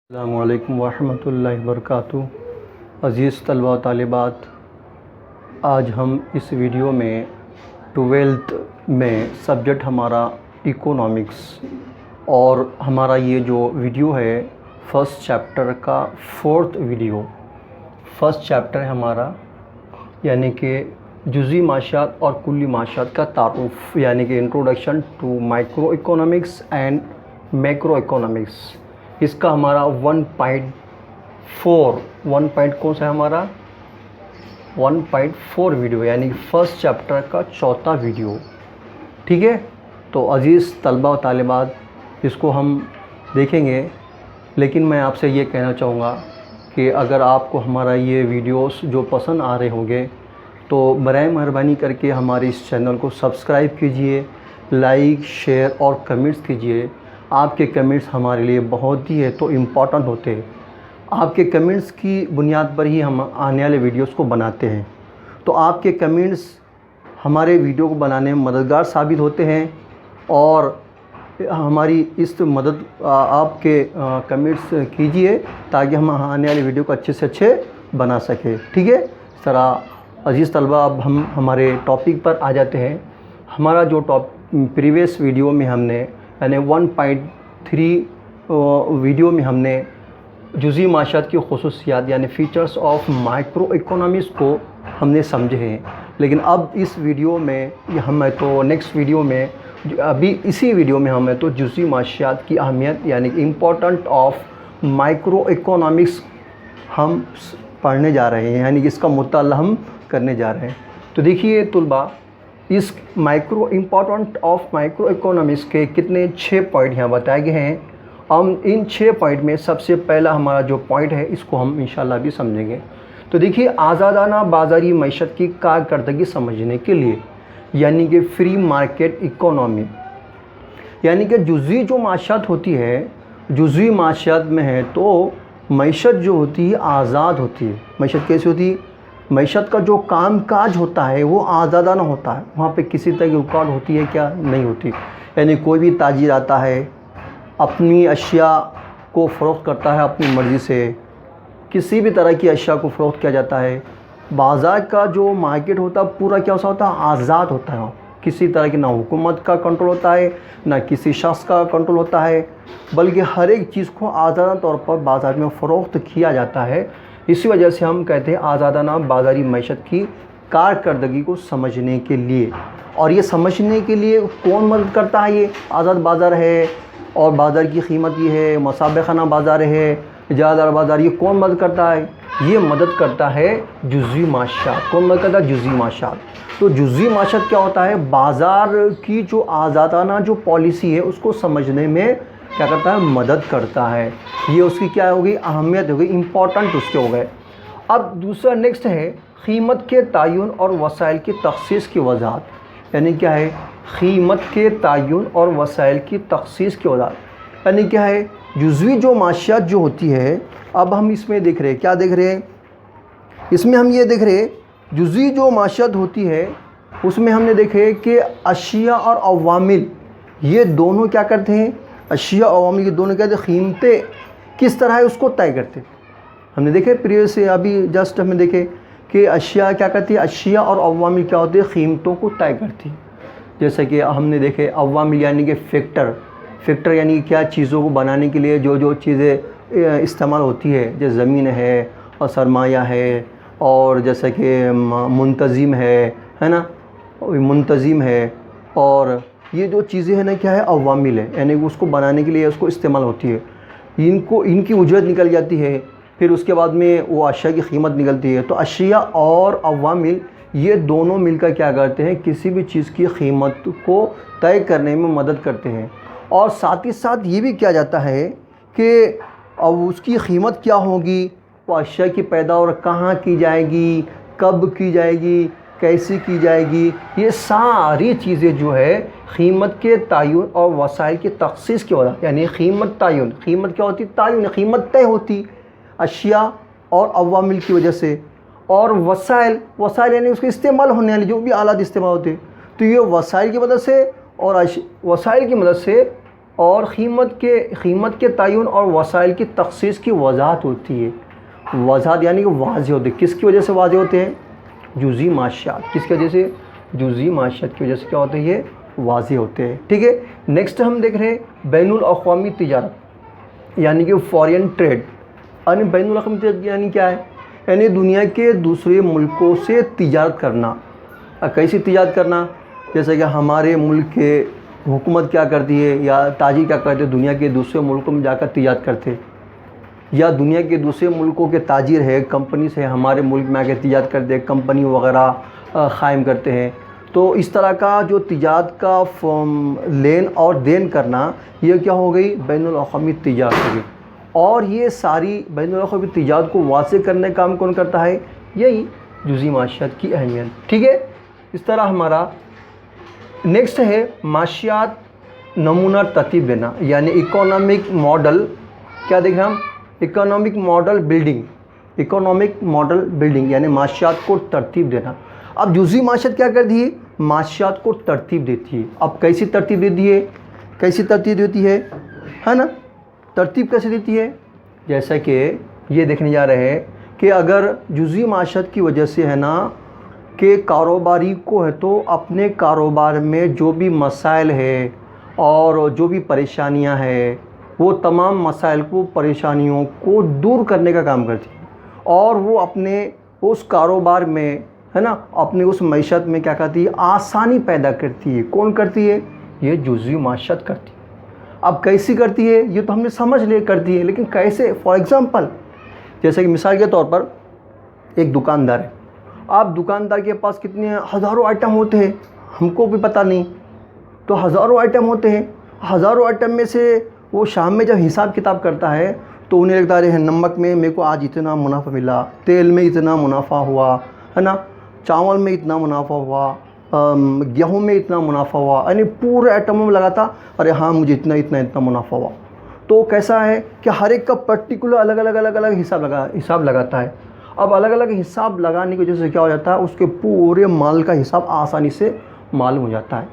السلام علیکم ورحمۃ اللہ وبرکاتہ۔ عزیز طلباء و طالبات، آج ہم اس ویڈیو میں 12th میں سبجیکٹ ہمارا اکنامکس اور ہمارا یہ جو ویڈیو ہے فرسٹ چیپٹر کا 4تھ ویڈیو۔ فرسٹ چیپٹر ہے ہمارا یعنی کہ جزوی معاشیات اور کلی معاشیات کا تعارف، یعنی کہ introduction to microeconomics and macroeconomics. اس کا ہمارا 1.4 کون سا ہے ہمارا 1.4 ویڈیو، یعنی فرسٹ چیپٹر کا 4تھا ویڈیو، ٹھیک ہے۔ تو عزیز طلباء و طالبات اس کو ہم دیکھیں گے، لیکن میں آپ سے یہ کہنا چاہوں گا کہ اگر آپ کو ہمارا یہ ویڈیوز جو پسند آ رہے ہوں گے تو برائے مہربانی کر کے ہمارے اس چینل کو سبسکرائب کیجئے، لائک شیئر اور کمنٹس کیجئے۔ آپ کے کمنٹس ہمارے لیے بہت ہی تو امپورٹنٹ ہوتے ہیں۔ آپ کے کمنٹس کی بنیاد پر ہی ہم آنے والے ویڈیوز کو بناتے ہیں، تو آپ کے کمنٹس ہمارے ویڈیو کو بنانے میں مددگار ثابت ہوتے ہیں، اور ہماری اس مدد آپ کے کمنٹس کیجئے تاکہ ہم آنے والے ویڈیو کو اچھے سے اچھے بنا سکیں، ٹھیک ہے۔ اس طرح عزیز طلبہ اب ہم ہمارے ٹاپک پر آ جاتے ہیں۔ ہمارا جو پریویس ویڈیو میں ہم نے یعنی 1.3 ویڈیو میں ہم نے جزوی معاشیات کی خصوصیات یعنی فیچرز آف مائکرو اکنامکس کو ہم نے سمجھے ہیں، لیکن اب اس ویڈیو میں ہمیں تو نیکسٹ ویڈیو میں ابھی اسی ویڈیو میں ہمیں تو جزوی معاشیات کی اہمیت یعنی کہ امپورٹنٹ آف مائکرو اکنامکس ہم پڑھنے جا رہے ہیں، یعنی کہ اس کا مطالعہ ہم کرنے جا رہے ہیں۔ تو دیکھیے طلباء، اس امپورٹنٹ آف مائکرو اکنامکس کے کتنے 6 پوائنٹ یہاں بتائے گئے ہیں۔ ہم ان 6 پوائنٹ میں سب سے پہلا ہمارا جو پوائنٹ ہے اس کو ہم انشاءاللہ بھی سمجھیں گے۔ تو دیکھیے، آزادانہ بازاری معیشت کی کارکردگی سمجھنے کے لیے یعنی کہ فری مارکیٹ اکانومی، یعنی کہ جزوی جو معاشیات ہوتی ہے، جزوی معاشیات میں ہے تو معیشت جو ہوتی ہے آزاد ہوتی ہے۔ معیشت کیسی ہوتی ہے؟ معیشت کا جو کام کاج ہوتا ہے وہ آزادانہ ہوتا ہے، وہاں پہ کسی طرح کی رکاوٹ ہوتی ہے کیا؟ نہیں ہوتی۔ یعنی کوئی بھی تاجر آتا ہے، اپنی اشیاء کو فروخت کرتا ہے اپنی مرضی سے، کسی بھی طرح کی اشیاء کو فروخت کیا جاتا ہے۔ بازار کا جو مارکیٹ ہوتا ہے پورا کیا ہوتا ہے؟ آزاد ہوتا ہے، کسی طرح کی نہ حکومت کا کنٹرول ہوتا ہے نہ کسی شخص کا کنٹرول ہوتا ہے، بلکہ ہر ایک چیز کو آزادانہ طور پر بازار میں فروخت کیا جاتا ہے۔ اسی وجہ سے ہم کہتے ہیں آزادانہ بازاری معیشت کی کارکردگی کو سمجھنے کے لیے۔ اور یہ سمجھنے کے لیے کون مدد کرتا ہے؟ یہ آزاد بازار ہے اور بازار کی قیمت یہ ہے، مسابقانہ بازار ہے، اجارہ بازار، یہ کون مدد کرتا ہے؟ یہ مدد کرتا ہے جزوی معاشیات۔ کون مدد کرتا ہے؟ جزوی معاشیات۔ تو جزوی معاشیات کیا ہوتا ہے؟ بازار کی جو آزادانہ جو پالیسی ہے اس کو سمجھنے میں کیا کرتا ہے؟ مدد کرتا ہے۔ یہ اس کی کیا ہوگی؟ اہمیت ہوگی، امپورٹنٹ اس کے ہو گئے۔ اب دوسرا نیکسٹ ہے قیمت کے تعین اور وسائل کی تخصیص کی وضاحت۔ یعنی کیا ہے؟ قیمت کے تعین اور وسائل کی تخصیص کی وضاحت، یعنی کیا ہے؟ جزوی جو معاشیات جو ہوتی ہے، اب ہم اس میں دیکھ رہے ہیں، کیا دیکھ رہے ہیں؟ اس میں ہم یہ دیکھ رہے ہیں جزوی جو معاشیات ہوتی ہے اس میں ہم نے دیکھے کہ اشیاء اور عوامل یہ دونوں کیا کرتے ہیں؟ اشیاء اور عوامل یہ دونوں کیا ہیں؟ قیمتیں کس طرح ہے اس کو طے کرتے ہیں۔ ہم نے دیکھے پریویس سے ابھی جسٹ ہم نے دیکھے کہ اشیاء کیا کرتی ہے؟ اشیاء اور عوامل کیا ہوتے ہیں؟ قیمتوں کو طے کرتی ہے۔ جیسے کہ ہم نے دیکھے عوامل یعنی کہ فیکٹر یعنی کیا؟ چیزوں کو بنانے کے لیے جو چیزیں استعمال ہوتی ہے، جیسے زمین ہے اور سرمایہ ہے، اور جیسا کہ منتظم ہے نا، منتظم ہے، اور یہ جو چیزیں ہیں نا کیا ہے؟ عوامل ہے، یعنی اس کو بنانے کے لیے اس کو استعمال ہوتی ہے، ان کی اجرت نکل جاتی ہے، پھر اس کے بعد میں وہ اشیاء کی قیمت نکلتی ہے۔ تو اشیاء اور عوامل یہ دونوں مل کر کیا کرتے ہیں؟ کسی بھی چیز کی قیمت کو طے کرنے میں مدد کرتے ہیں، اور ساتھ ہی ساتھ یہ بھی کیا جاتا ہے کہ اب اس کی قیمت کیا ہوگی، وہ اشیاء کی پیداوار کہاں کی جائے گی، کب کی جائے گی، کیسی کی جائے گی، یہ ساری چیزیں جو ہے قیمت کے تعین اور وسائل کی تخصیص کی وجہ، یعنی قیمت تعین، قیمت کیا ہوتی؟ تعین، قیمت طے ہوتی اشیاء اور عوامل کی وجہ سے، اور وسائل یعنی اس کے استعمال ہونے والے جو بھی آلات استعمال ہوتے ہیں، تو یہ وسائل کی مدد سے اور وسائل کی مدد سے اور قیمت کے تعین اور وسائل کی تخصیص کی وضاحت ہوتی ہے. وضاحت یعنی کہ واضح ہوتے ہیں. کس کی وجہ سے واضح ہوتے ہیں؟ جزوی معاشیات. کس کی وجہ سے؟ جزوی معاشیات کی وجہ سے کیا ہوتے ہیں؟ یہ واضح ہوتے ہیں. ٹھیک ہے. نیکسٹ ہم دیکھ رہے ہیں بین الاقوامی تجارت یعنی کہ فارین ٹریڈ. یعنی بین الاقوامی تجارت یعنی کیا ہے؟ یعنی دنیا کے دوسرے ملکوں سے تجارت کرنا. کیسی تجارت کرنا؟ جیسے کہ ہمارے ملک کے حکومت کیا کرتی ہے یا تاجر کیا کرتے ہیں، دنیا کے دوسرے ملکوں میں جا کر تجارت کرتے ہیں، یا دنیا کے دوسرے ملکوں کے تاجر ہے، کمپنیز ہے، ہمارے ملک میں آ کے تجارت کرتے ہیں، کمپنی وغیرہ قائم کرتے ہیں. تو اس طرح کا جو تجارت کا لین اور دین کرنا، یہ کیا ہو گئی؟ بین الاقوامی تجارت ہو گئی. اور یہ ساری بین الاقوامی تجارت کو واضح کرنے کا کام کون کرتا ہے؟ یہی جزوی معاشیات کی اہمیت. ٹھیک ہے. اس طرح ہمارا نیکسٹ ہے معاشیات نمونہ ترتیب دینا یعنی اکنامک ماڈل. کیا دیکھ رہے ہیں ہم؟ Economic model building. Economic model building یعنی معاشیات کو ترتیب دینا. اب جزوی معاشیات کیا کرتی ہے؟ معاشیات کو ترتیب دیتی ہے. اب کیسی ترتیب دیتی ہے؟ کیسی ترتیب دیتی ہے نا؟ ترتیب کیسے دیتی ہے؟ جیسا کہ یہ دیکھنے جا رہے ہیں کہ اگر جزوی معاشیات کی وجہ سے ہے نا کہ کاروباری کو ہے تو اپنے کاروبار میں جو بھی مسائل ہے اور جو بھی پریشانیاں ہیں وہ تمام مسائل کو، پریشانیوں کو دور کرنے کا کام کرتی ہے، اور وہ اپنے اس کاروبار میں ہے نا اپنے اس معیشت میں کیا کرتی ہے؟ آسانی پیدا کرتی ہے. کون کرتی ہے؟ یہ جزوی معاشیات کرتی ہے. اب کیسی کرتی ہے یہ تو ہم نے سمجھ لے کرتی ہے، لیکن کیسے؟ فار ایگزامپل جیسے کہ مثال کے طور پر ایک دکاندار ہے. آپ دکاندار کے پاس کتنے ہزاروں آئٹم ہوتے ہیں، ہم کو بھی پتہ نہیں. تو ہزاروں آئٹم ہوتے ہیں. ہزاروں آئٹم میں سے وہ شام میں جب حساب کتاب کرتا ہے تو انہیں لگتا ہے نمک میں میرے کو آج اتنا منافع ملا، تیل میں اتنا منافع ہوا ہے نا، چاول میں اتنا منافع ہوا، گیہوں میں اتنا منافع ہوا، یعنی پورے آئٹموں میں لگاتا ارے ہاں مجھے اتنا منافع ہوا. تو کیسا ہے کہ ہر ایک کا پرٹیکولر الگ الگ حساب لگاتا ہے. اب الگ الگ حساب لگانے کی وجہ سے کیا ہو جاتا ہے؟ اس کے پورے مال کا حساب آسانی سے معلوم ہو جاتا ہے.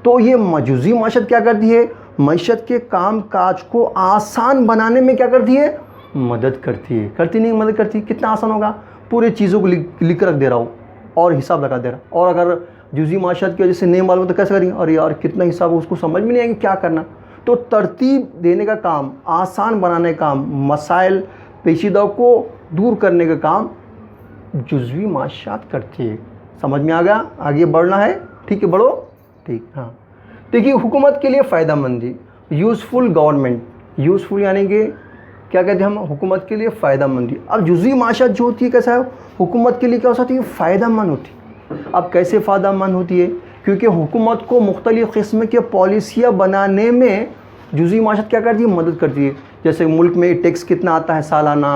تو یہ جزوی معاشیات کیا کرتی ہے؟ معیشت کے کام کاج کو آسان بنانے میں کیا کرتی ہے؟ مدد کرتی ہے. کرتی نہیں مدد کرتی؟ کتنا آسان ہوگا؟ پورے چیزوں کو لکھ کر رکھ دے رہا ہوں اور حساب لگا دے رہا. اور اگر جزوی معاشیات کی وجہ سے نہیں معلوم تو کیسے کریں گے؟ اور یار کتنا حساب اس کو سمجھ میں نہیں آئے گا کیا کرنا. تو ترتیب دینے کا کام، آسان بنانے کا کام، مسائل پیچیدہ کو دور کرنے کا کام جزوی معاشیات کرتی ہے. سمجھ میں آ گیا؟ آگے بڑھنا ہے. ٹھیک ہے بڑھو. ٹھیک. ہاں دیکھیے حکومت کے لیے فائدہ مندی، یوزفل گورنمنٹ. یوزفل یعنی کہ کیا کہتے ہیں ہم؟ حکومت کے لیے فائدہ مندی. اب جزوی معاشیات جو ہوتی ہے کیسا ہے؟ حکومت کے لیے کیا ہوتی ہے؟ فائدہ مند ہوتی ہے. اب کیسے فائدہ مند ہوتی ہے؟ کیونکہ حکومت کو مختلف قسم کے پالیسیاں بنانے میں جزوی معاشیات کیا کرتی ہے؟ مدد کرتی ہے. جیسے ملک میں ٹیکس کتنا آتا ہے سالانہ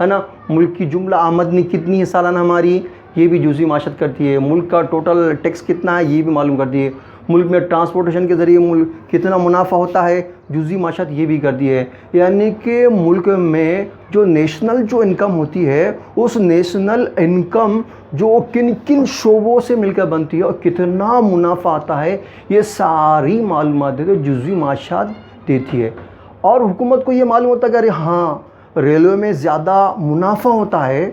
ہے نا، ملک کی جملہ آمدنی کتنی ہے سالانہ ہماری، یہ بھی جزوی معاشیات کرتی ہے. ملک کا ٹوٹل ٹیکس کتنا ہے یہ بھی معلوم کرتی ہے. ملک میں ٹرانسپورٹیشن کے ذریعے ملک کتنا منافع ہوتا ہے، جزوی معاشیات یہ بھی کرتی ہے. یعنی کہ ملک میں جو نیشنل جو انکم ہوتی ہے، اس نیشنل انکم جو کن کن شعبوں سے مل کر بنتی ہے اور کتنا منافع آتا ہے، یہ ساری معلومات دیتے جزوی معاشیات دیتی ہے. اور حکومت کو یہ معلوم ہوتا ہے کہ ارے ہاں ریلوے میں زیادہ منافع ہوتا ہے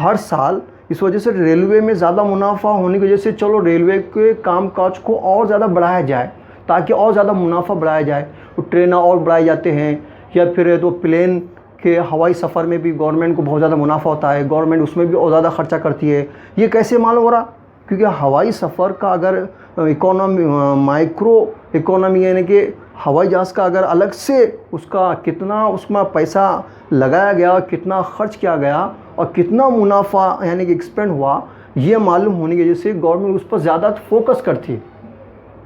ہر سال، اس وجہ سے ریلوے میں زیادہ منافع ہونے کی وجہ سے چلو ریلوے کے کام کاج کو اور زیادہ بڑھایا جائے تاکہ اور زیادہ منافع بڑھایا جائے. ٹرینیں اور بڑھائے جاتے ہیں، یا پھر تو پلین کے ہوائی سفر میں بھی گورنمنٹ کو بہت زیادہ منافع ہوتا ہے، گورنمنٹ اس میں بھی اور زیادہ خرچہ کرتی ہے. یہ کیسے معلوم ہو رہا؟ کیونکہ ہوائی سفر کا اگر اکانومی مائکرو اکانومی یعنی کہ ہوائی جہاز کا اگر الگ سے اس کا کتنا اس میں پیسہ لگایا گیا، کتنا خرچ کیا گیا اور کتنا منافع یعنی کہ ایکسپینڈ ہوا، یہ معلوم ہونے کی وجہ سے گورنمنٹ اس پر زیادہ فوکس کرتی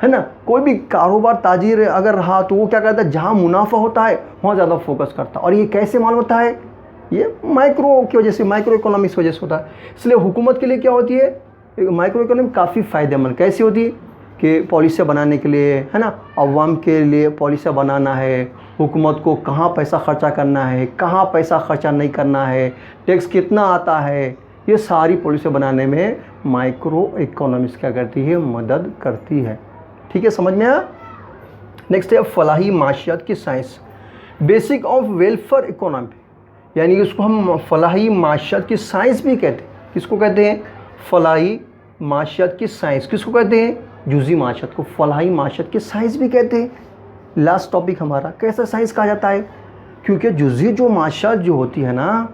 ہے نا. کوئی بھی کاروبار تاجر اگر رہا تو وہ کیا کرتا ہے؟ جہاں منافع ہوتا ہے وہاں زیادہ فوکس کرتا ہے. اور یہ کیسے معلوم ہوتا ہے؟ یہ مائکرو کی وجہ سے، مائکرو اکانومکس کی وجہ سے ہوتا ہے. اس لیے حکومت کے لیے کیا ہوتی ہے؟ مائکرو اکانومی کافی فائدہ مند. کیسی ہوتی ہے؟ کہ پالیسیاں بنانے کے لیے ہے نا، عوام کے لیے پالیسیاں بنانا ہے، حکومت کو کہاں پیسہ خرچہ کرنا ہے، کہاں پیسہ خرچہ نہیں کرنا ہے، ٹیکس کتنا آتا ہے، یہ ساری پالیسیاں بنانے میں مائکرو اکانومکس کیا کرتی ہے؟ مدد کرتی ہے. ٹھیک ہے سمجھ میں آیا؟ نیکسٹ ہے فلاحی معاشیات کی science, basic of welfare economy, یعنی اس کو ہم فلاحی معاشیات کی سائنس بھی کہتے ہیں۔ کس کو کہتے ہیں؟ فلاحی معاشیات کی سائنس۔ کس کو کہتے ہیں؟ جزئی معاشیات کو فلاحی معاشیات کی سائنس بھی کہتے ہیں۔ لاسٹ ٹاپک ہمارا کیسا سائنس کہا جاتا ہے؟ کیونکہ جزئی جو معاشیات جو ہوتی ہے نا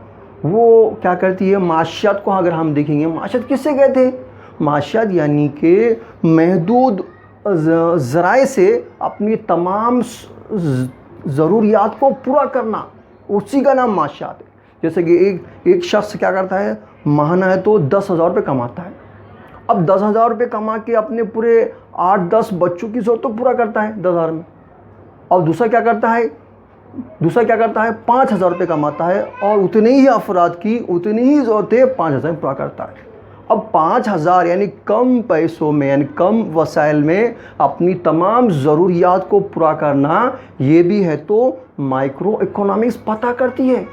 وہ کیا کرتی ہے، معاشیات کو اگر ہم دیکھیں گے، معاشیات کس سے کہتے ہیں؟ معاشیات یعنی کہ محدود ذرائع سے اپنی تمام ضروریات کو پورا کرنا، اسی کا نام معاشیات ہے۔ جیسے کہ ایک شخص کیا کرتا ہے، ماہانہ ہے تو 10,000 روپے کماتا ہے۔ اب 10,000 روپے کما کے اپنے پورے 8-10 بچوں کی ضرورت تو پورا کرتا ہے 10,000 میں۔ اور دوسرا کیا کرتا ہے 5,000 روپے کماتا ہے اور اتنے ہی افراد کی اتنی ہی ضرورتیں 5,000 میں پورا کرتا ہے۔ اب 5,000 یعنی کم پیسوں میں، یعنی کم وسائل میں اپنی تمام ضروریات کو پورا کرنا، یہ بھی ہے تو مائکرو اکنامکس پتہ کرتی ہے۔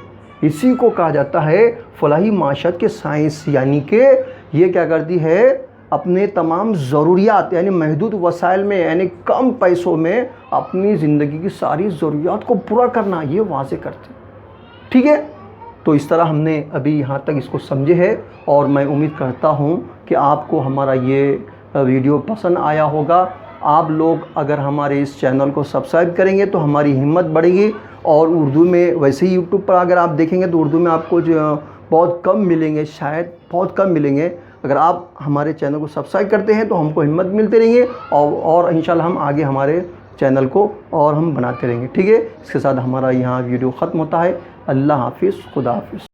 اسی کو کہا جاتا ہے فلاحی معاشیات کے سائنس، یعنی کہ یہ کیا کرتی ہے، اپنے تمام ضروریات یعنی محدود وسائل میں، یعنی کم پیسوں میں اپنی زندگی کی ساری ضروریات کو پورا کرنا، یہ واضح کرتے ہیں۔ ٹھیک ہے، تو اس طرح ہم نے ابھی یہاں تک اس کو سمجھے ہے، اور میں امید کرتا ہوں کہ آپ کو ہمارا یہ ویڈیو پسند آیا ہوگا۔ آپ لوگ اگر ہمارے اس چینل کو سبسکرائب کریں گے تو ہماری ہمت بڑھے گی، اور اردو میں ویسے ہی یوٹیوب پر اگر آپ دیکھیں گے تو اردو میں آپ کو جو بہت کم ملیں گے، شاید بہت کم ملیں گے۔ اگر آپ ہمارے چینل کو سبسکرائب کرتے ہیں تو ہم کو ہمت ملتے رہیں گے، اور انشاءاللہ ہم آگے ہمارے چینل کو اور ہم بناتے رہیں گے۔ ٹھیک ہے، اس کے ساتھ ہمارا یہاں ویڈیو ختم ہوتا ہے۔ اللہ حافظ، خدا حافظ۔